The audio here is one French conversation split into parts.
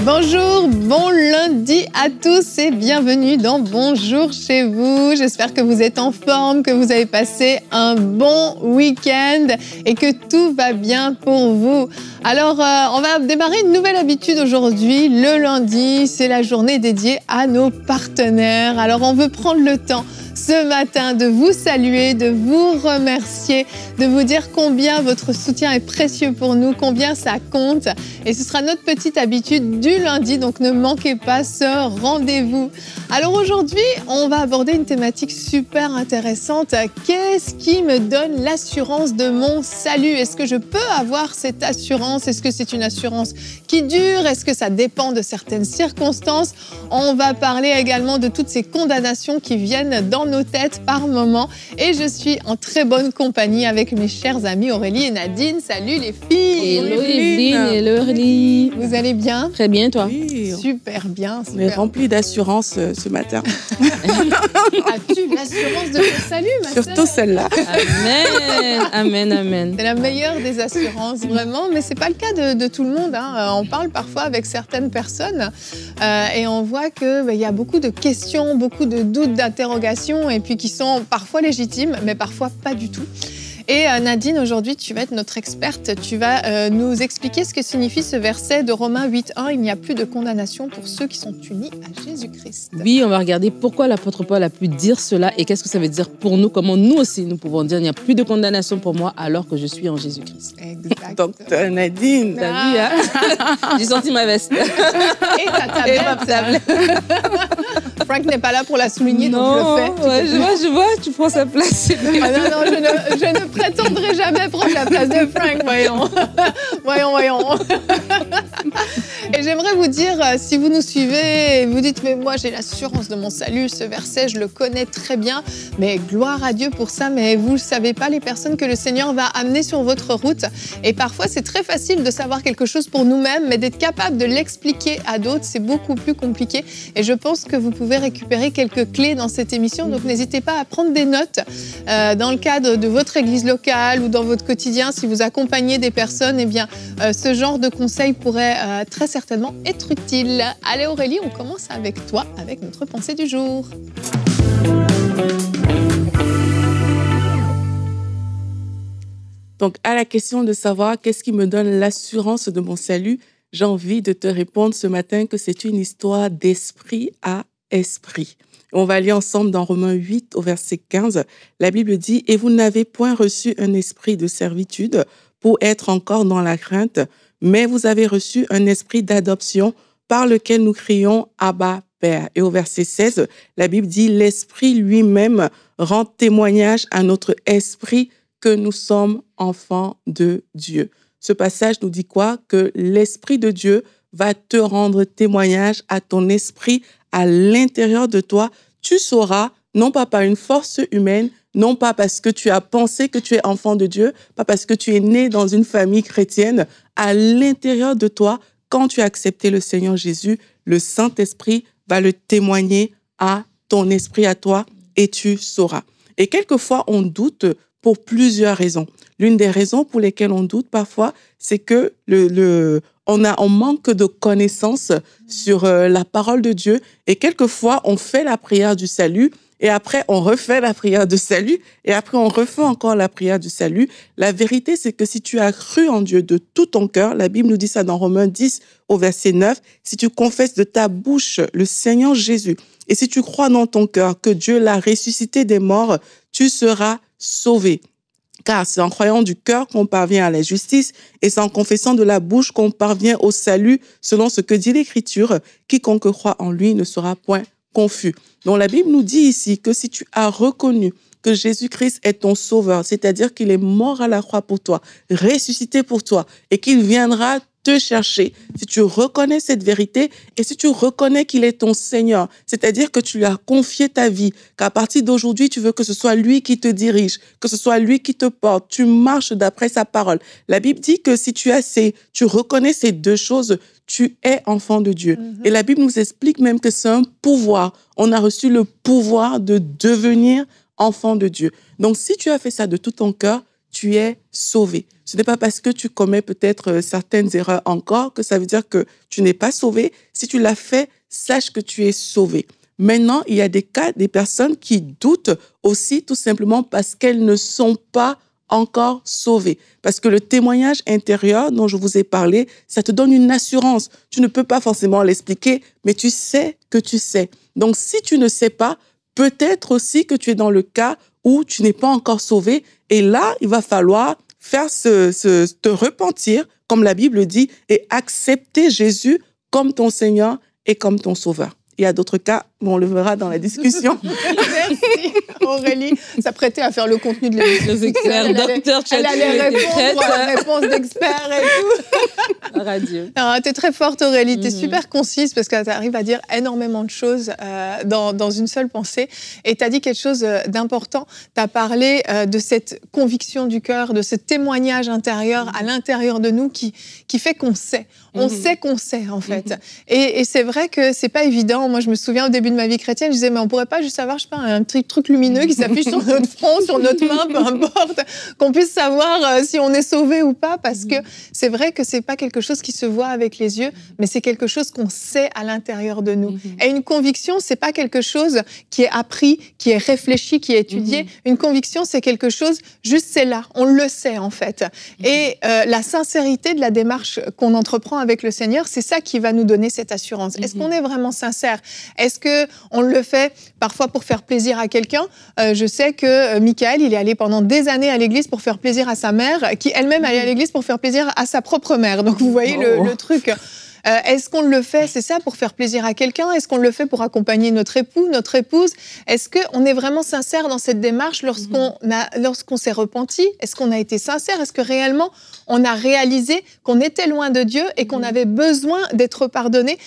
Bonjour, bon lundi à tous et bienvenue dans Bonjour chez vous. J'espère que vous êtes en forme, que vous avez passé un bon week-end et que tout va bien pour vous. Alors, on va démarrer une nouvelle habitude aujourd'hui. Le lundi, c'est la journée dédiée à nos partenaires. Alors, on veut prendre le temps ce matin de vous saluer, de vous remercier, de vous dire combien votre soutien est précieux pour nous, combien ça compte. Et ce sera notre petite habitude du lundi, donc ne manquez pas ce rendez-vous. Alors aujourd'hui, on va aborder une thématique super intéressante. Qu'est-ce qui me donne l'assurance de mon salut? Est-ce que je peux avoir cette assurance? Est-ce que c'est une assurance qui dure? Est-ce que ça dépend de certaines circonstances? On va parler également de toutes ces condamnations qui viennent dans nos têtes par moment. Et je suis en très bonne compagnie avec mes chères amies Aurélie et Nadine. Salut les filles! Hello Evelyne, hello Aurélie. Vous allez bien? Très bien, toi? Oui, Super bien. on est rempli d'assurance ce matin. As-tu l'assurance de ton salut, ma Surtout sœur? celle-là. Amen, amen, amen. C'est la meilleure des assurances, vraiment. Mais ce n'est pas le cas de tout le monde, hein. On parle parfois avec certaines personnes et on voit qu'il y a beaucoup de questions, beaucoup de doutes, d'interrogations et puis qui sont parfois légitimes, mais parfois pas du tout. Et Nadine, aujourd'hui, tu vas être notre experte. Tu vas nous expliquer ce que signifie ce verset de Romains 8.1. Il n'y a plus de condamnation pour ceux qui sont unis à Jésus-Christ. Oui, on va regarder pourquoi l'apôtre Paul a pu dire cela et qu'est-ce que ça veut dire pour nous, comment nous aussi nous pouvons dire il n'y a plus de condamnation pour moi alors que je suis en Jésus-Christ. Exact. Docteur Nadine. T'as vu, hein? J'ai sorti ma veste. Et ta tablette. Et ma tablette. Frank n'est pas là pour la souligner, Non, donc je le fais. ouais, je vois, tu prends sa place. Ah non, je ne prétendrai jamais prendre la place de Frank, voyons. voyons. Et j'aimerais vous dire, si vous nous suivez et vous dites, mais moi j'ai l'assurance de mon salut, ce verset, je le connais très bien, mais gloire à Dieu pour ça, mais vous ne savez pas les personnes que le Seigneur va amener sur votre route. Et parfois, c'est très facile de savoir quelque chose pour nous-mêmes, mais d'être capable de l'expliquer à d'autres, c'est beaucoup plus compliqué. Et je pense que vous pouvez récupérer quelques clés dans cette émission, donc n'hésitez pas à prendre des notes dans le cadre de votre église locale ou dans votre quotidien. Si vous accompagnez des personnes, eh bien, ce genre de conseils pourrait très certainement être utile. Allez Aurélie, on commence avec toi, avec notre pensée du jour. Donc, à la question de savoir qu'est-ce qui me donne l'assurance de mon salut, j'ai envie de te répondre ce matin que c'est une histoire d'esprit à esprit. On va lire ensemble dans Romains 8 au verset 15. La Bible dit « Et vous n'avez point reçu un esprit de servitude pour être encore dans la crainte, mais vous avez reçu un esprit d'adoption par lequel nous crions « Abba, Père ». Et au verset 16, la Bible dit « L'Esprit lui-même rend témoignage à notre esprit que nous sommes enfants de Dieu ». Ce passage nous dit quoi? Que l'Esprit de Dieu va te rendre témoignage à ton esprit, à l'intérieur de toi. Tu sauras, non pas par une force humaine, non pas parce que tu as pensé que tu es enfant de Dieu, pas parce que tu es né dans une famille chrétienne, à l'intérieur de toi, quand tu as accepté le Seigneur Jésus, le Saint-Esprit va le témoigner à ton esprit, à toi, et tu sauras. Et quelquefois, on doute pour plusieurs raisons. L'une des raisons pour lesquelles on doute parfois, c'est que on manque de connaissances sur la parole de Dieu et quelquefois, on fait la prière du salut et après, on refait la prière de salut et après, on refait encore la prière du salut. La vérité, c'est que si tu as cru en Dieu de tout ton cœur, la Bible nous dit ça dans Romains 10 au verset 9, si tu confesses de ta bouche le Seigneur Jésus et si tu crois dans ton cœur que Dieu l'a ressuscité des morts, tu seras sauvé. Car c'est en croyant du cœur qu'on parvient à la justice et c'est en confessant de la bouche qu'on parvient au salut, selon ce que dit l'Écriture. Quiconque croit en lui ne sera point confus. Donc la Bible nous dit ici que si tu as reconnu que Jésus-Christ est ton sauveur, c'est-à-dire qu'il est mort à la croix pour toi, ressuscité pour toi et qu'il viendra te chercher, si tu reconnais cette vérité et si tu reconnais qu'il est ton Seigneur, c'est-à-dire que tu lui as confié ta vie, qu'à partir d'aujourd'hui, tu veux que ce soit lui qui te dirige, que ce soit lui qui te porte, tu marches d'après sa parole. La Bible dit que si tu reconnais ces deux choses, tu es enfant de Dieu. Et la Bible nous explique même que c'est un pouvoir. On a reçu le pouvoir de devenir enfant de Dieu. Donc, si tu as fait ça de tout ton cœur, tu es sauvé. Ce n'est pas parce que tu commets peut-être certaines erreurs encore que ça veut dire que tu n'es pas sauvé. Si tu l'as fait, sache que tu es sauvé. Maintenant, il y a des cas, des personnes qui doutent aussi tout simplement parce qu'elles ne sont pas encore sauvées. Parce que le témoignage intérieur dont je vous ai parlé, ça te donne une assurance. Tu ne peux pas forcément l'expliquer, mais tu sais que tu sais. Donc, si tu ne sais pas, peut-être aussi que tu es dans le cas où tu n'es pas encore sauvé. Et là, il va falloir te repentir, comme la Bible dit, et accepter Jésus comme ton Seigneur et comme ton Sauveur. Il y a d'autres cas, on le verra dans la discussion. Merci Aurélie. Ça prêtait à faire le contenu de l'émission. Elle allait répondre à la réponse d'experts et tout. Radio. Tu es très forte Aurélie, tu es super concise parce que tu arrives à dire énormément de choses dans une seule pensée. Et tu as dit quelque chose d'important. Tu as parlé de cette conviction du cœur, de ce témoignage intérieur à l'intérieur de nous qui fait qu'on sait. On sait qu'on sait en fait. Et c'est vrai que c'est pas évident. Moi je me souviens au début de ma vie chrétienne, je disais mais on pourrait pas juste avoir, je sais pas, un petit truc lumineux qui s'affiche sur notre front, sur notre main, peu importe, qu'on puisse savoir si on est sauvé ou pas, parce que c'est vrai que c'est pas quelque chose qui se voit avec les yeux, mais c'est quelque chose qu'on sait à l'intérieur de nous. Et une conviction, c'est pas quelque chose qui est appris, qui est réfléchi, qui est étudié. Une conviction, c'est quelque chose, juste c'est là, on le sait en fait. Et la sincérité de la démarche qu'on entreprend avec le Seigneur, c'est ça qui va nous donner cette assurance. Est-ce qu'on est vraiment sincère? Est-ce qu'on le fait parfois pour faire plaisir à quelqu'un? Je sais que Michael, il est allé pendant des années à l'église pour faire plaisir à sa mère, qui elle-même allait à l'église pour faire plaisir à sa propre mère. Donc vous voyez le truc. Est-ce qu'on le fait, c'est ça, pour faire plaisir à quelqu'un? Est-ce qu'on le fait pour accompagner notre époux, notre épouse? Est-ce qu'on est vraiment sincère dans cette démarche lorsqu'on s'est repenti? Est-ce qu'on a été sincère? Est-ce que réellement on a réalisé qu'on était loin de Dieu et qu'on avait besoin d'être pardonné?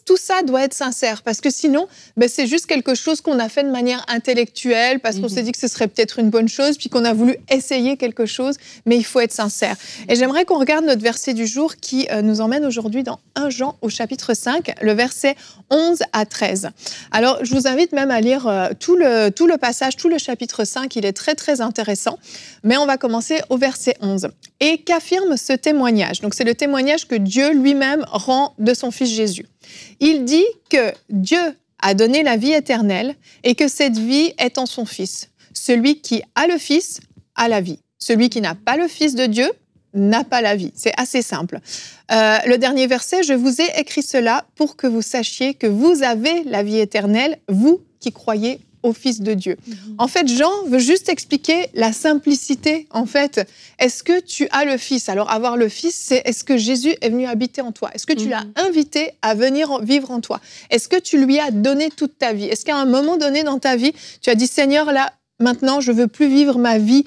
Tout ça doit être sincère, parce que sinon, c'est juste quelque chose qu'on a fait de manière intellectuelle, parce qu'on s'est dit que ce serait peut-être une bonne chose, puis qu'on a voulu essayer quelque chose, mais il faut être sincère. Et j'aimerais qu'on regarde notre verset du jour qui nous emmène aujourd'hui dans 1 Jean au chapitre 5, le verset 11 à 13. Alors, je vous invite même à lire tout le passage, tout le chapitre 5, il est très très intéressant, mais on va commencer au verset 11. « Et qu'affirme ce témoignage ?» Donc, c'est le témoignage que Dieu lui-même rend de son Fils Jésus. Il dit que Dieu a donné la vie éternelle et que cette vie est en son Fils. Celui qui a le Fils a la vie. Celui qui n'a pas le Fils de Dieu n'a pas la vie. C'est assez simple. Le dernier verset, « Je vous ai écrit cela pour que vous sachiez que vous avez la vie éternelle, vous qui croyez au Fils de Dieu. » En fait, Jean veut juste expliquer la simplicité. En fait, est-ce que tu as le Fils? Alors, avoir le Fils, c'est est-ce que Jésus est venu habiter en toi? Est-ce que tu l'as invité à venir vivre en toi? Est-ce que tu lui as donné toute ta vie? Est-ce qu'à un moment donné dans ta vie, tu as dit, Seigneur, là, maintenant, je veux plus vivre ma vie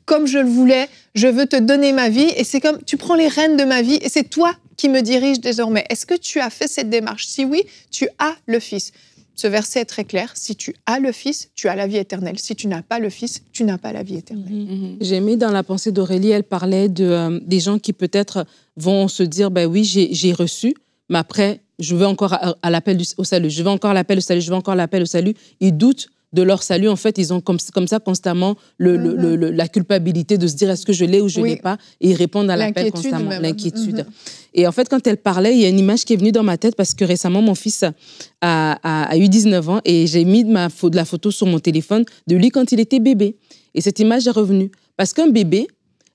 comme je le voulais, je veux te donner ma vie, et c'est comme, tu prends les rênes de ma vie, et c'est toi qui me dirige désormais. Est-ce que tu as fait cette démarche? Si oui, tu as le Fils. Ce verset est très clair. Si tu as le Fils, tu as la vie éternelle. Si tu n'as pas le Fils, tu n'as pas la vie éternelle. J'ai aimé dans la pensée d'Aurélie, elle parlait des gens qui peut-être vont se dire, oui, j'ai reçu, mais après, je veux encore à l'appel au salut. Je veux encore l'appel au salut, je veux encore l'appel au salut. Ils doutent de leur salut. En fait, ils ont comme ça constamment la culpabilité de se dire est-ce que je l'ai ou je ne l'ai pas, et ils répondent à l'appel constamment, l'inquiétude. Et en fait, quand elle parlait, il y a une image qui est venue dans ma tête parce que récemment, mon fils a eu 19 ans et j'ai mis de la photo sur mon téléphone de lui quand il était bébé. Et cette image est revenue. Parce qu'un bébé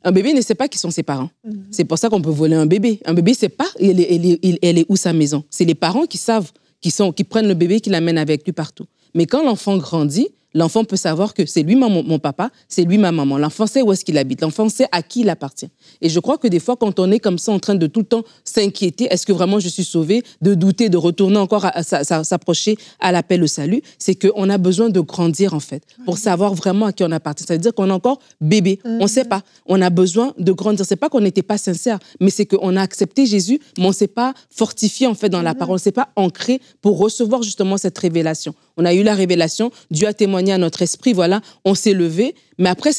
ne sait pas qui sont ses parents. C'est pour ça qu'on peut voler un bébé. Un bébé ne sait pas elle est où sa maison. C'est les parents qui savent, qui prennent le bébé, qui l'amènent avec lui partout. Mais quand l'enfant grandit, l'enfant peut savoir que c'est lui mon papa, c'est lui ma maman. L'enfant sait où est-ce qu'il habite. L'enfant sait à qui il appartient. Et je crois que des fois, quand on est comme ça en train de tout le temps s'inquiéter, est-ce que vraiment je suis sauvé, de douter, de retourner encore à s'approcher à l'appel au salut, c'est qu'on a besoin de grandir en fait, pour savoir vraiment à qui on appartient. Ça veut dire qu'on est encore bébé. On ne sait pas. On a besoin de grandir. C'est pas qu'on n'était pas sincère, mais c'est qu'on a accepté Jésus, mais on ne s'est pas fortifié en fait dans la parole. On ne s'est pas ancré pour recevoir justement cette révélation. On a eu la révélation, Dieu a témoigné à notre esprit, voilà, on s'est levé, Mais après,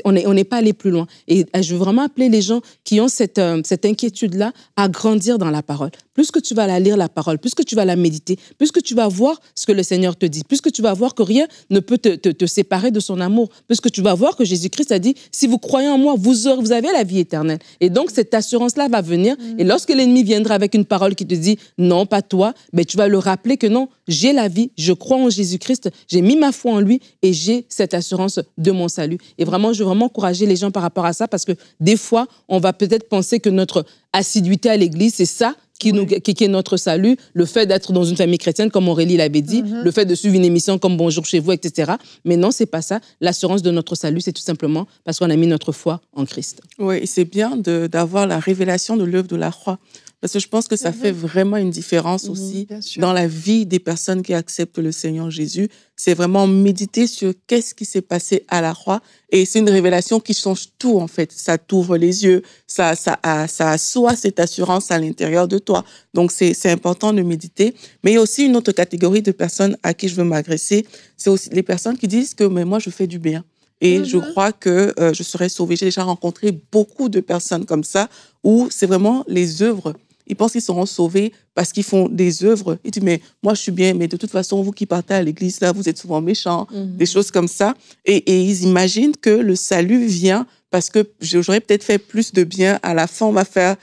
on n'est pas allé plus loin. Et je veux vraiment appeler les gens qui ont cette inquiétude-là à grandir dans la parole. Plus que tu vas la lire, la parole, plus que tu vas la méditer, plus que tu vas voir ce que le Seigneur te dit, plus que tu vas voir que rien ne peut te séparer de son amour, plus que tu vas voir que Jésus-Christ a dit, si vous croyez en moi, vous avez la vie éternelle. Et donc, cette assurance-là va venir. Et lorsque l'ennemi viendra avec une parole qui te dit, non, pas toi, ben, tu vas le rappeler que non, j'ai la vie, je crois en Jésus-Christ, j'ai mis ma foi en lui et j'ai cette assurance de mon salut. Et vraiment, je veux vraiment encourager les gens par rapport à ça parce que des fois, on va peut-être penser que notre assiduité à l'église, c'est ça qui est notre salut, le fait d'être dans une famille chrétienne, comme Aurélie l'avait dit, le fait de suivre une émission comme Bonjour chez vous, etc. Mais non, c'est pas ça. L'assurance de notre salut, c'est tout simplement parce qu'on a mis notre foi en Christ. Oui, et c'est bien d'avoir la révélation de l'œuvre de la croix. Parce que je pense que ça fait vraiment une différence aussi dans la vie des personnes qui acceptent le Seigneur Jésus. C'est vraiment méditer sur qu'est-ce qui s'est passé à la croix. Et c'est une révélation qui change tout, en fait. Ça t'ouvre les yeux, ça assoit cette assurance à l'intérieur de toi. Donc, c'est important de méditer. Mais il y a aussi une autre catégorie de personnes à qui je veux m'adresser. C'est aussi les personnes qui disent que mais moi, je fais du bien. Et je crois que je serai sauvée. J'ai déjà rencontré beaucoup de personnes comme ça où c'est vraiment les œuvres. Ils pensent qu'ils seront sauvés parce qu'ils font des œuvres. Ils disent, mais moi, je suis bien, mais de toute façon, vous qui partez à l'église, là, vous êtes souvent méchants, des choses comme ça. Et ils imaginent que le salut vient parce que j'aurais peut-être fait plus de bien. À la fin, on va faire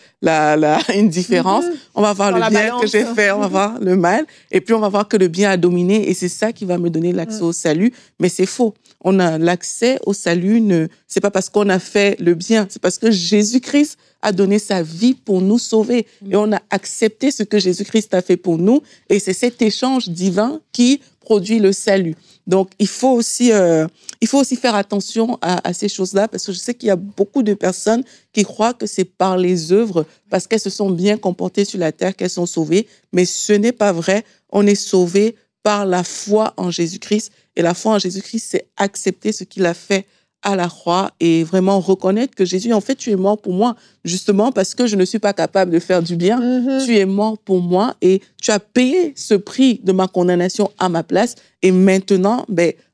une différence. On va voir le bien que j'ai fait, on va voir le mal. Et puis, on va voir que le bien a dominé. Et c'est ça qui va me donner l'accès au salut. Mais c'est faux. On a l'accès au salut, c'est pas parce qu'on a fait le bien, c'est parce que Jésus-Christ a donné sa vie pour nous sauver. Et on a accepté ce que Jésus-Christ a fait pour nous. Et c'est cet échange divin qui produit le salut. Donc, il faut aussi faire attention à ces choses-là, parce que je sais qu'il y a beaucoup de personnes qui croient que c'est par les œuvres, parce qu'elles se sont bien comportées sur la terre, qu'elles sont sauvées. Mais ce n'est pas vrai. On est sauvés par la foi en Jésus-Christ. Et la foi en Jésus-Christ, c'est accepter ce qu'il a fait à la croix et vraiment reconnaître que Jésus, en fait, tu es mort pour moi, justement parce que je ne suis pas capable de faire du bien. Tu es mort pour moi et tu as payé ce prix de ma condamnation à ma place. Et maintenant,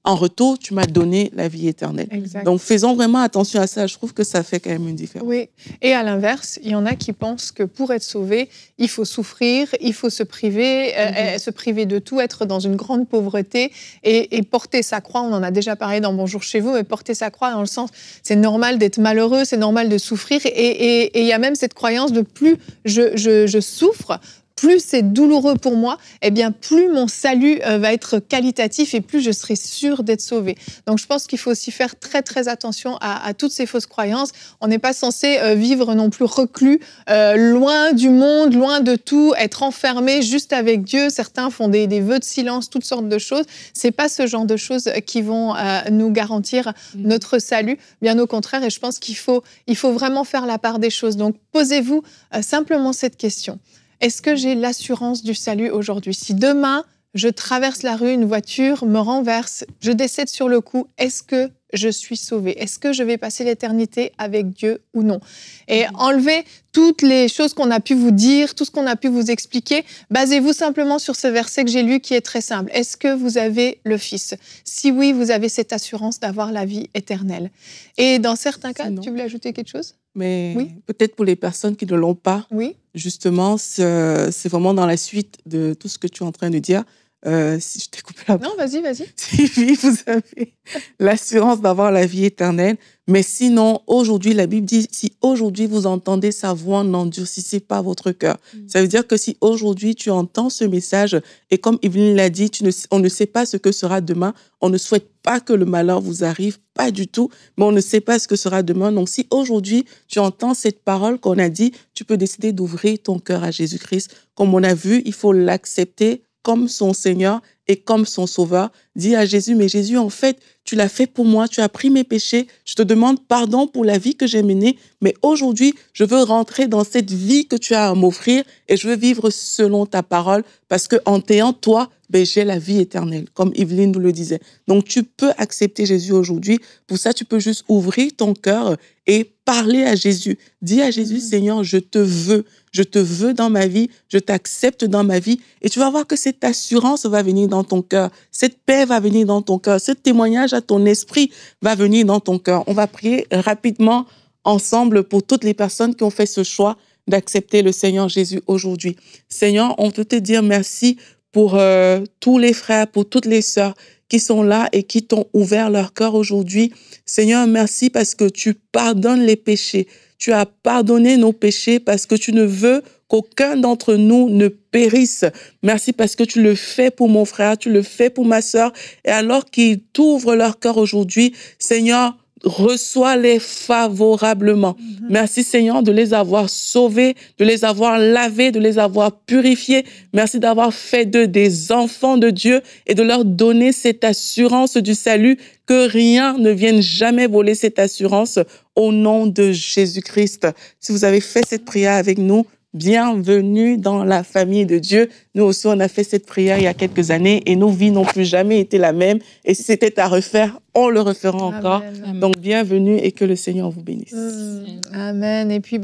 en retour, tu m'as donné la vie éternelle. Exact. Donc, faisons vraiment attention à ça. Je trouve que ça fait quand même une différence. Oui. Et à l'inverse, il y en a qui pensent que pour être sauvé, il faut souffrir, il faut se priver de tout, être dans une grande pauvreté et porter sa croix. On en a déjà parlé dans Bonjour chez vous, mais porter sa croix dans le sens, c'est normal d'être malheureux, c'est normal de souffrir. Et il y a même cette croyance de plus je souffre, plus c'est douloureux pour moi, eh bien plus mon salut va être qualitatif et plus je serai sûre d'être sauvée. Donc je pense qu'il faut aussi faire très très attention à toutes ces fausses croyances. On n'est pas censé vivre non plus reclus, loin du monde, loin de tout, être enfermé juste avec Dieu. Certains font des vœux de silence, toutes sortes de choses. C'est pas ce genre de choses qui vont nous garantir notre salut. Bien au contraire, et je pense qu'il faut vraiment faire la part des choses. Donc posez-vous simplement cette question. Est-ce que j'ai l'assurance du salut aujourd'hui? Si demain, je traverse la rue, une voiture me renverse, je décède sur le coup, est-ce que je suis sauvée? Est-ce que je vais passer l'éternité avec Dieu ou non? Et enlevez toutes les choses qu'on a pu vous dire, tout ce qu'on a pu vous expliquer. Basez-vous simplement sur ce verset que j'ai lu qui est très simple. Est-ce que vous avez le Fils? Si oui, vous avez cette assurance d'avoir la vie éternelle. Et dans certains cas, tu voulais ajouter quelque chose? Mais peut-être pour les personnes qui ne l'ont pas, justement, c'est vraiment dans la suite de tout ce que tu es en train de dire. Si je t'ai coupé la parole. Non, vas-y. Si oui, vous avez l'assurance d'avoir la vie éternelle. Mais sinon, aujourd'hui, la Bible dit, si aujourd'hui vous entendez sa voix, n'endurcissez pas votre cœur. Ça veut dire que si aujourd'hui tu entends ce message, et comme Evelyne l'a dit, on ne sait pas ce que sera demain, on ne souhaite pas que le malheur vous arrive, pas du tout, mais on ne sait pas ce que sera demain. Donc si aujourd'hui tu entends cette parole qu'on a dit, tu peux décider d'ouvrir ton cœur à Jésus-Christ. Comme on a vu, il faut l'accepter comme son Seigneur et comme son Sauveur. Dis à Jésus, mais Jésus, en fait, tu l'as fait pour moi, tu as pris mes péchés, je te demande pardon pour la vie que j'ai menée, mais aujourd'hui, je veux rentrer dans cette vie que tu as à m'offrir et je veux vivre selon ta parole parce qu'en t'ayant toi, j'ai la vie éternelle, comme Evelyne nous le disait. Donc, tu peux accepter Jésus aujourd'hui. Pour ça, tu peux juste ouvrir ton cœur et parler à Jésus. Dis à Jésus, Seigneur, je te veux dans ma vie, je t'accepte dans ma vie. Et tu vas voir que cette assurance va venir dans ton cœur. Cette paix va venir dans ton cœur. Ce témoignage à ton esprit va venir dans ton cœur. On va prier rapidement ensemble pour toutes les personnes qui ont fait ce choix d'accepter le Seigneur Jésus aujourd'hui. Seigneur, on peut te dire merci pour tous les frères, pour toutes les sœurs qui sont là et qui t'ont ouvert leur cœur aujourd'hui. Seigneur, merci parce que tu pardonnes les péchés. Tu as pardonné nos péchés parce que tu ne veux qu'aucun d'entre nous ne périsse. Merci parce que tu le fais pour mon frère, tu le fais pour ma sœur. Et alors qu'ils t'ouvrent leur cœur aujourd'hui, Seigneur, reçois-les favorablement. Merci Seigneur de les avoir sauvés, de les avoir lavés, de les avoir purifiés. Merci d'avoir fait d'eux des enfants de Dieu et de leur donner cette assurance du salut, que rien ne vienne jamais voler cette assurance au nom de Jésus-Christ. Si vous avez fait cette prière avec nous, bienvenue dans la famille de Dieu. Nous aussi, on a fait cette prière il y a quelques années et nos vies n'ont plus jamais été la même. Et si c'était à refaire, on le refera encore. Amen. Donc, bienvenue et que le Seigneur vous bénisse. Amen. Et puis,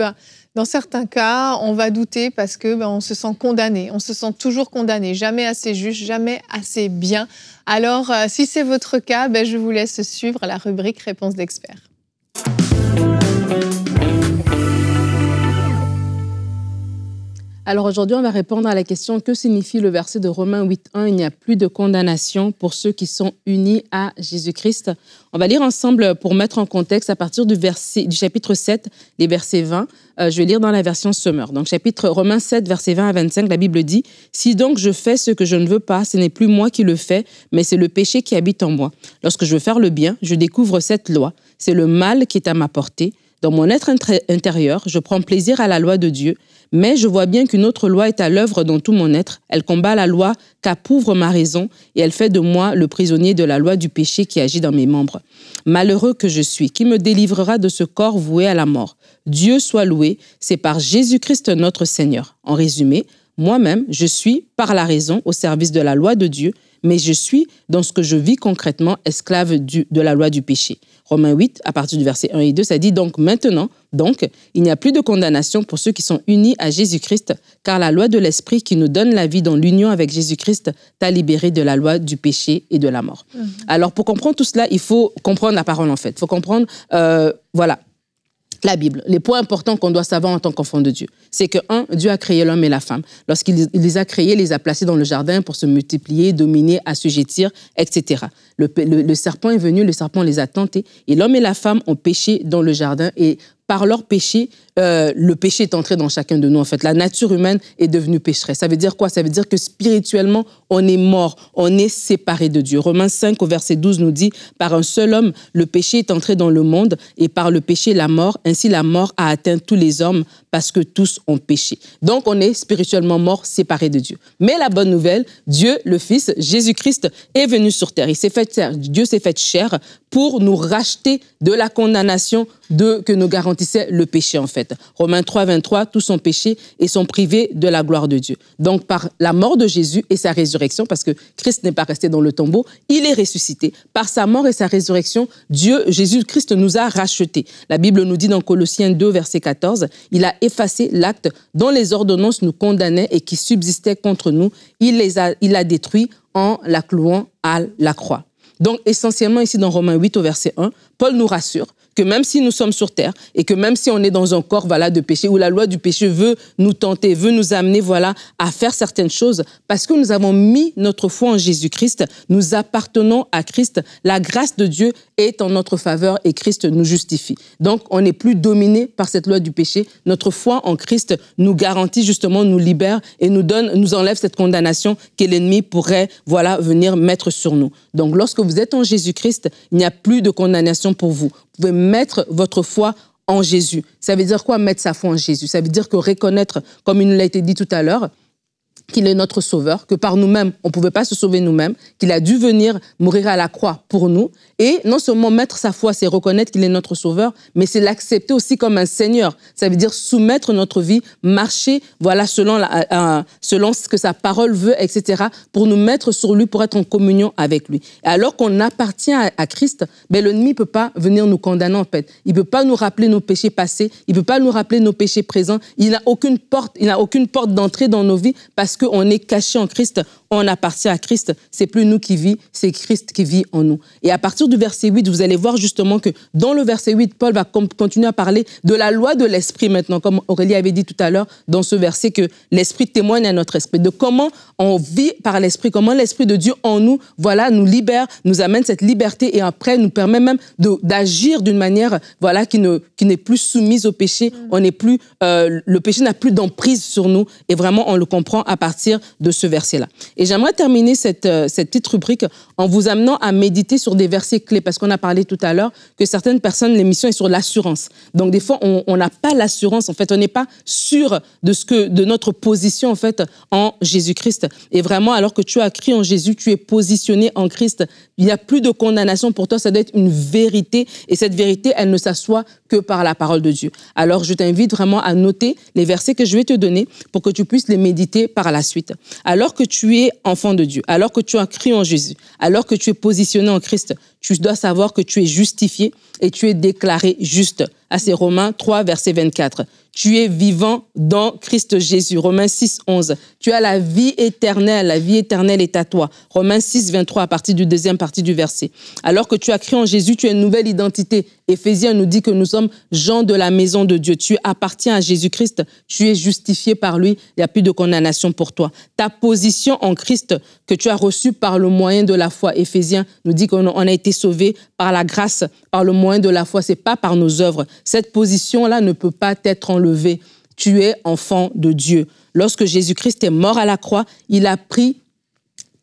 dans certains cas, on va douter parce que on se sent condamné. On se sent toujours condamné. Jamais assez juste, jamais assez bien. Alors, si c'est votre cas, je vous laisse suivre la rubrique Réponse d'experts. Alors aujourd'hui, on va répondre à la question: que signifie le verset de Romains 8.1 ? Il n'y a plus de condamnation pour ceux qui sont unis à Jésus-Christ. On va lire ensemble pour mettre en contexte à partir du chapitre 7, les versets 20. Je vais lire dans la version Summer. Donc Romains 7, versets 20 à 25, la Bible dit: « Si donc je fais ce que je ne veux pas, ce n'est plus moi qui le fais, mais c'est le péché qui habite en moi. Lorsque je veux faire le bien, je découvre cette loi. C'est le mal qui est à ma portée. Dans mon être intérieur, je prends plaisir à la loi de Dieu, mais je vois bien qu'une autre loi est à l'œuvre dans tout mon être. Elle combat la loi qu'appouvre ma raison et elle fait de moi le prisonnier de la loi du péché qui agit dans mes membres. Malheureux que je suis, qui me délivrera de ce corps voué à la mort? Dieu soit loué, c'est par Jésus-Christ notre Seigneur. » En résumé, moi-même, je suis par la raison au service de la loi de Dieu, mais je suis, dans ce que je vis concrètement, esclave de la loi du péché. Romains 8, à partir du verset 1 et 2, ça dit: « Donc maintenant, il n'y a plus de condamnation pour ceux qui sont unis à Jésus-Christ, car la loi de l'Esprit qui nous donne la vie dans l'union avec Jésus-Christ t'a libéré de la loi du péché et de la mort. » Alors, pour comprendre tout cela, il faut comprendre la parole, en fait. Il faut comprendre, la Bible. Les points importants qu'on doit savoir en tant qu'enfant de Dieu, c'est que, Dieu a créé l'homme et la femme. Lorsqu'il les a créés, il les a placés dans le jardin pour se multiplier, dominer, assujettir, etc. Le serpent est venu, le serpent les a tentés, et l'homme et la femme ont péché dans le jardin, et par leur péché, le péché est entré dans chacun de nous. En fait, la nature humaine est devenue pécheresse. Ça veut dire quoi? Ça veut dire que spirituellement, on est mort, on est séparé de Dieu. Romains 5, au verset 12, nous dit: « Par un seul homme, le péché est entré dans le monde, et par le péché, la mort. Ainsi, la mort a atteint tous les hommes, parce que tous ont péché. » Donc, on est spirituellement mort, séparé de Dieu. Mais la bonne nouvelle, Dieu, le Fils, Jésus-Christ, est venu sur terre. Dieu s'est fait chair pour nous racheter de la condamnation que nous garantissait le péché, en fait. Romains 3, 23, tous ont péché et sont privés de la gloire de Dieu. Donc, par la mort de Jésus et sa résurrection, parce que Christ n'est pas resté dans le tombeau, il est ressuscité. Par sa mort et sa résurrection, Jésus-Christ nous a rachetés. La Bible nous dit dans Colossiens 2, verset 14, « Il a effacé l'acte dont les ordonnances nous condamnaient et qui subsistait contre nous. Il l'a détruit en la clouant à la croix. » Donc, essentiellement, ici dans Romains 8, au verset 1, Paul nous rassure que même si nous sommes sur terre et que même si on est dans un corps de péché, où la loi du péché veut nous tenter, veut nous amener à faire certaines choses, parce que nous avons mis notre foi en Jésus-Christ, nous appartenons à Christ, la grâce de Dieu est en notre faveur et Christ nous justifie. Donc, on n'est plus dominé par cette loi du péché. Notre foi en Christ nous garantit justement, nous libère et nous enlève cette condamnation que l'ennemi pourrait venir mettre sur nous. Donc, lorsque vous êtes en Jésus-Christ, il n'y a plus de condamnation pour vous. Vous pouvez mettre votre foi en Jésus. Ça veut dire quoi, mettre sa foi en Jésus? Ça veut dire que reconnaître, comme il nous l'a été dit tout à l'heure, qu'il est notre sauveur, que par nous-mêmes, on ne pouvait pas se sauver nous-mêmes, qu'il a dû venir mourir à la croix pour nous. Et non seulement mettre sa foi, c'est reconnaître qu'il est notre sauveur, mais c'est l'accepter aussi comme un Seigneur. Ça veut dire soumettre notre vie, marcher selon ce que sa parole veut, etc., pour nous mettre sur lui, pour être en communion avec lui. Et alors qu'on appartient à Christ, l'ennemi ne peut pas venir nous condamner, en fait. Il ne peut pas nous rappeler nos péchés passés, il ne peut pas nous rappeler nos péchés présents. Il n'a aucune porte d'entrée dans nos vies parce qu'on est caché en Christ, on appartient à Christ, c'est plus nous qui vivons, c'est Christ qui vit en nous. Et à partir du verset 8, vous allez voir justement que dans le verset 8, Paul va continuer à parler de la loi de l'esprit maintenant, comme Aurélie avait dit tout à l'heure dans ce verset, que l'esprit témoigne à notre esprit, de comment on vit par l'esprit, comment l'esprit de Dieu en nous, voilà, nous libère, nous amène cette liberté et après nous permet même d'agir d'une manière, voilà, qui n'est plus soumise au péché. On n'est plus, le péché n'a plus d'emprise sur nous et vraiment on le comprend à partir de ce verset-là. Et j'aimerais terminer cette petite rubrique en vous amenant à méditer sur des versets clés parce qu'on a parlé tout à l'heure que certaines personnes, l'émission est sur l'assurance. Donc des fois, on n'a pas l'assurance, en fait, on n'est pas sûr de notre position en fait en Jésus-Christ. Et vraiment, alors que tu as cru en Jésus, tu es positionné en Christ. Il n'y a plus de condamnation pour toi, ça doit être une vérité. Et cette vérité, elle ne s'assoit que par la parole de Dieu. Alors, je t'invite vraiment à noter les versets que je vais te donner pour que tu puisses les méditer par la suite. Alors que tu es enfant de Dieu, alors que tu as cru en Jésus, alors que tu es positionné en Christ, tu dois savoir que tu es justifié et tu es déclaré juste. C'est Romains 3, verset 24. Tu es vivant dans Christ Jésus. Romains 6, 11. Tu as la vie éternelle est à toi. Romains 6, 23, à partir du deuxième partie du verset. Alors que tu as cru en Jésus, tu as une nouvelle identité. Éphésiens nous dit que nous sommes gens de la maison de Dieu. Tu appartiens à Jésus-Christ, tu es justifié par lui, il n'y a plus de condamnation pour toi. Ta position en Christ que tu as reçue par le moyen de la foi. Éphésiens nous dit qu'on a été sauvés par la grâce, par le moyen de la foi, c'est pas par nos œuvres. Cette position-là ne peut pas être enlevée. Tu es enfant de Dieu. Lorsque Jésus-Christ est mort à la croix, il a pris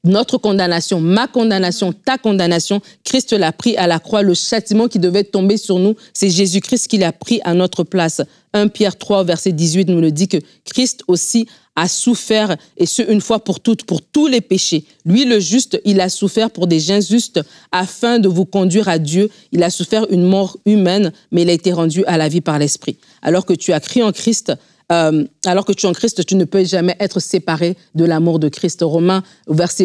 notre condamnation, ma condamnation, ta condamnation. Christ l'a pris à la croix. Le châtiment qui devait tomber sur nous, c'est Jésus-Christ qui l'a pris à notre place. 1 Pierre 3, verset 18 nous le dit que Christ aussi a souffert, et ce, une fois pour toutes, pour tous les péchés. Lui, le juste, il a souffert pour des injustes afin de vous conduire à Dieu. Il a souffert une mort humaine, mais il a été rendu à la vie par l'Esprit. Alors que tu as cru en Christ, tu ne peux jamais être séparé de l'amour de Christ. Romains,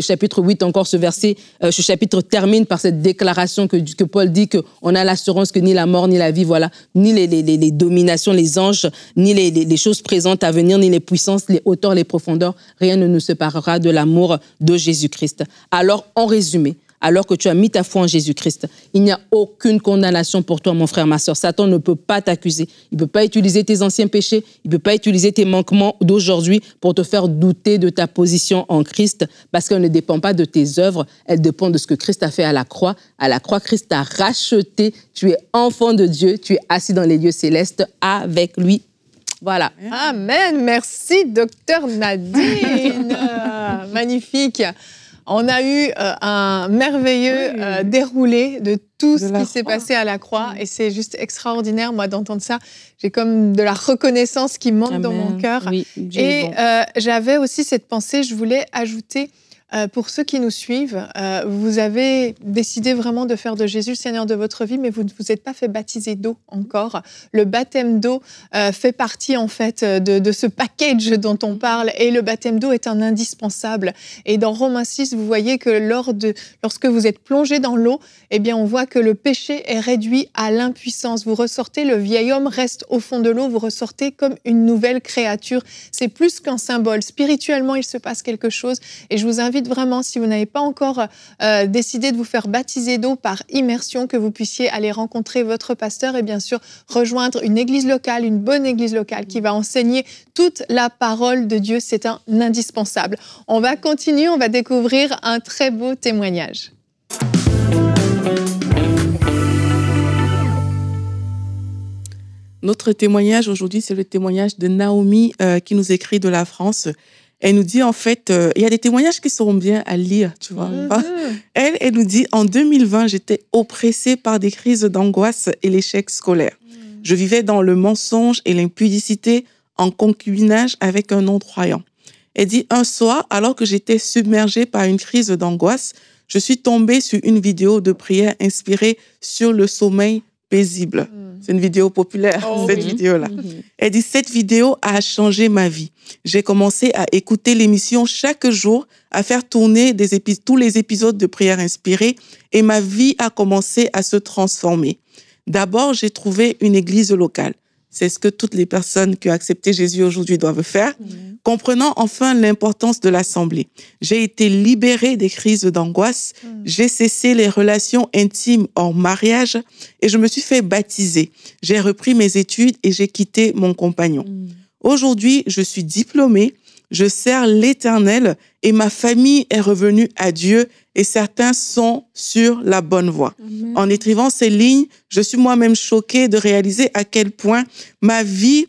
chapitre 8, encore ce verset, ce chapitre termine par cette déclaration que Paul dit qu'on a l'assurance que ni la mort, ni la vie, voilà, ni les dominations, les anges, ni les choses présentes à venir, ni les puissances, les hauteurs, les profondeurs, rien ne nous séparera de l'amour de Jésus-Christ. Alors, en résumé, alors que tu as mis ta foi en Jésus-Christ, il n'y a aucune condamnation pour toi, mon frère, ma sœur. Satan ne peut pas t'accuser. Il ne peut pas utiliser tes anciens péchés. Il ne peut pas utiliser tes manquements d'aujourd'hui pour te faire douter de ta position en Christ, parce qu'elle ne dépend pas de tes œuvres. Elle dépend de ce que Christ a fait à la croix. À la croix, Christ t'a racheté. Tu es enfant de Dieu. Tu es assis dans les lieux célestes avec lui. Voilà. Amen. Merci, docteur Nadine. Magnifique. On a eu un merveilleux déroulé de tout ce qui s'est passé à la croix et c'est juste extraordinaire, moi, d'entendre ça. J'ai comme de la reconnaissance qui monte dans mon cœur. Oui, et j'avais aussi cette pensée, je voulais ajouter, pour ceux qui nous suivent, vous avez décidé vraiment de faire de Jésus le Seigneur de votre vie, mais vous ne vous êtes pas fait baptiser d'eau encore. Le baptême d'eau fait partie en fait de ce package dont on parle et le baptême d'eau est un indispensable. Et dans Romains 6, vous voyez que lorsque vous êtes plongé dans l'eau, eh bien on voit que le péché est réduit à l'impuissance. Vous ressortez, le vieil homme reste au fond de l'eau, vous ressortez comme une nouvelle créature. C'est plus qu'un symbole. Spirituellement, il se passe quelque chose et je vous invite vraiment, si vous n'avez pas encore décidé de vous faire baptiser d'eau par immersion, que vous puissiez aller rencontrer votre pasteur et bien sûr rejoindre une église locale, une bonne église locale qui va enseigner toute la parole de Dieu. C'est un indispensable. On va continuer, on va découvrir un très beau témoignage. Notre témoignage aujourd'hui, c'est le témoignage de Naomi qui nous écrit de la France. Elle nous dit, en fait, il y a des témoignages qui seront bien à lire, tu vois. Elle nous dit, en 2020, j'étais oppressée par des crises d'angoisse et l'échec scolaire. Je vivais dans le mensonge et l'impudicité en concubinage avec un non-croyant. Elle dit, un soir, alors que j'étais submergée par une crise d'angoisse, je suis tombée sur une vidéo de prière inspirée sur le sommeil paisible. C'est une vidéo populaire, cette vidéo-là. Elle dit, cette vidéo a changé ma vie. J'ai commencé à écouter l'émission chaque jour, à faire tourner tous les épisodes de prière inspirée et ma vie a commencé à se transformer. D'abord, j'ai trouvé une église locale. C'est ce que toutes les personnes qui ont accepté Jésus aujourd'hui doivent faire. Comprenant enfin l'importance de l'assemblée. J'ai été libérée des crises d'angoisse. J'ai cessé les relations intimes hors mariage et je me suis fait baptiser. J'ai repris mes études et j'ai quitté mon compagnon. Aujourd'hui, je suis diplômée. Je sers l'Éternel et ma famille est revenue à Dieu et certains sont sur la bonne voie. Amen. En écrivant ces lignes, je suis moi-même choquée de réaliser à quel point ma vie,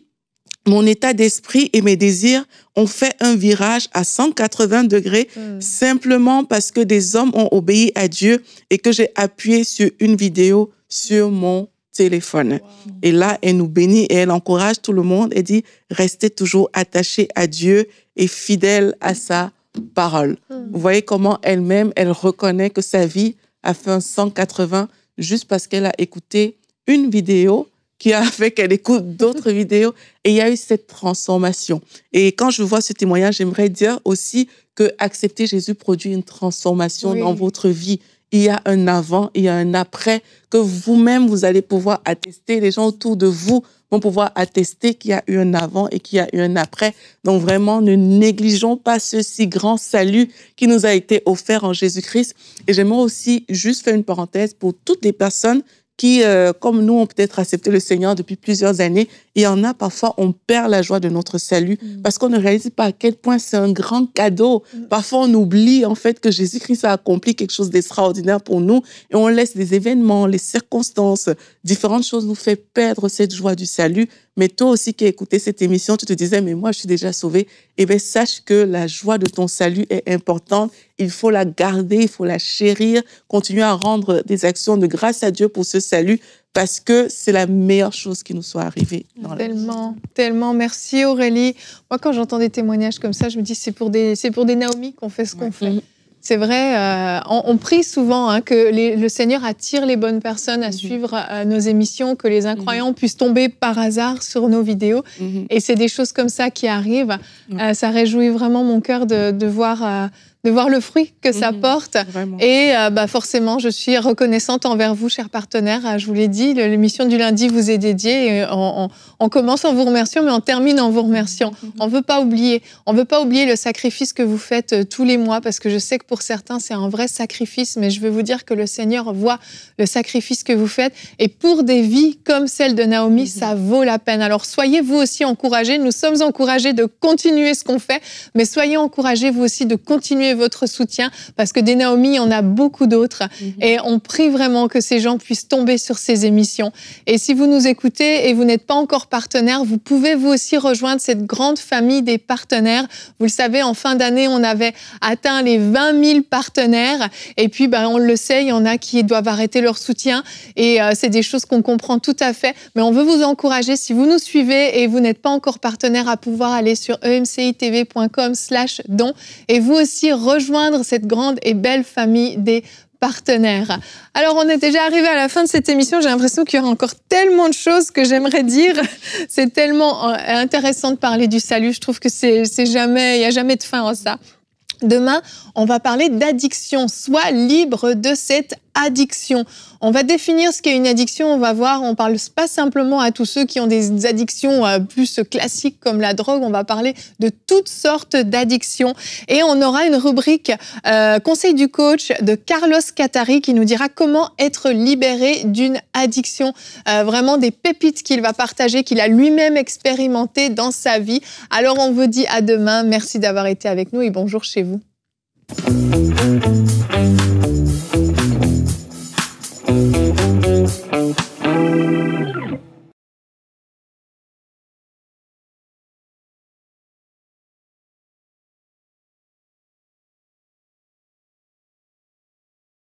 mon état d'esprit et mes désirs ont fait un virage à 180 degrés simplement parce que des hommes ont obéi à Dieu et que j'ai appuyé sur une vidéo sur mon téléphone. Wow. Et là, elle nous bénit et elle encourage tout le monde et dit « Restez toujours attachés à Dieu et fidèles à sa parole. » Vous voyez comment elle-même, elle reconnaît que sa vie a fait un 180 juste parce qu'elle a écouté une vidéo qui a fait qu'elle écoute d'autres vidéos et il y a eu cette transformation. Et quand je vois ce témoignage, j'aimerais dire aussi que accepter Jésus produit une transformation dans votre vie. Il y a un avant, il y a un après, que vous-même, vous allez pouvoir attester. Les gens autour de vous vont pouvoir attester qu'il y a eu un avant et qu'il y a eu un après. Donc vraiment, ne négligeons pas ce si grand salut qui nous a été offert en Jésus-Christ. Et j'aimerais aussi juste faire une parenthèse pour toutes les personnes qui, comme nous, ont peut-être accepté le Seigneur depuis plusieurs années. Il y en a parfois, on perd la joie de notre salut parce qu'on ne réalise pas à quel point c'est un grand cadeau. Parfois, on oublie en fait que Jésus-Christ a accompli quelque chose d'extraordinaire pour nous et on laisse les événements, les circonstances, différentes choses nous faire perdre cette joie du salut. Mais toi aussi qui as écouté cette émission, tu te disais, mais moi, je suis déjà sauvé. Eh bien, sache que la joie de ton salut est importante. Il faut la garder, il faut la chérir, continuer à rendre des actions de grâce à Dieu pour ce salut parce que c'est la meilleure chose qui nous soit arrivée dans la vie. Tellement. Merci Aurélie. Moi, quand j'entends des témoignages comme ça, je me dis, c'est pour des Naomi qu'on fait ce qu'on fait. C'est vrai, on prie souvent que le Seigneur attire les bonnes personnes à suivre nos émissions, que les incroyants puissent tomber par hasard sur nos vidéos. Et c'est des choses comme ça qui arrivent. Ça réjouit vraiment mon cœur de voir le fruit que ça porte. Vraiment. Et forcément, je suis reconnaissante envers vous, chers partenaires. Je vous l'ai dit, l'émission du lundi vous est dédiée. Et on commence en vous remerciant, mais on termine en vous remerciant. On ne veut pas oublier le sacrifice que vous faites tous les mois, parce que je sais que pour certains, c'est un vrai sacrifice, mais je veux vous dire que le Seigneur voit le sacrifice que vous faites. Et pour des vies comme celle de Naomi, ça vaut la peine. Alors, soyez vous aussi encouragés. Nous sommes encouragés de continuer ce qu'on fait, mais soyez encouragés vous aussi de continuer votre soutien, parce que des Naomi, il y en a beaucoup d'autres. Et on prie vraiment que ces gens puissent tomber sur ces émissions. Et si vous nous écoutez et vous n'êtes pas encore partenaire, vous pouvez vous aussi rejoindre cette grande famille des partenaires. Vous le savez, en fin d'année, on avait atteint les 20 000 partenaires. Et puis, on le sait, il y en a qui doivent arrêter leur soutien. Et c'est des choses qu'on comprend tout à fait. Mais on veut vous encourager, si vous nous suivez et vous n'êtes pas encore partenaire, à pouvoir aller sur emcitv.com/don et vous aussi rejoindre cette grande et belle famille des partenaires. Alors, on est déjà arrivé à la fin de cette émission. J'ai l'impression qu'il y aura encore tellement de choses que j'aimerais dire. C'est tellement intéressant de parler du salut. Je trouve que il n'y a jamais de fin à ça. Demain, on va parler d'addiction. Sois libre de cette addiction. On va définir ce qu'est une addiction. On va voir, on parle pas simplement à tous ceux qui ont des addictions plus classiques comme la drogue. On va parler de toutes sortes d'addictions. Et on aura une rubrique conseil du coach de Carlos Catari qui nous dira comment être libéré d'une addiction. Vraiment des pépites qu'il va partager, qu'il a lui-même expérimenté dans sa vie. Alors on vous dit à demain. Merci d'avoir été avec nous et bonjour chez vous.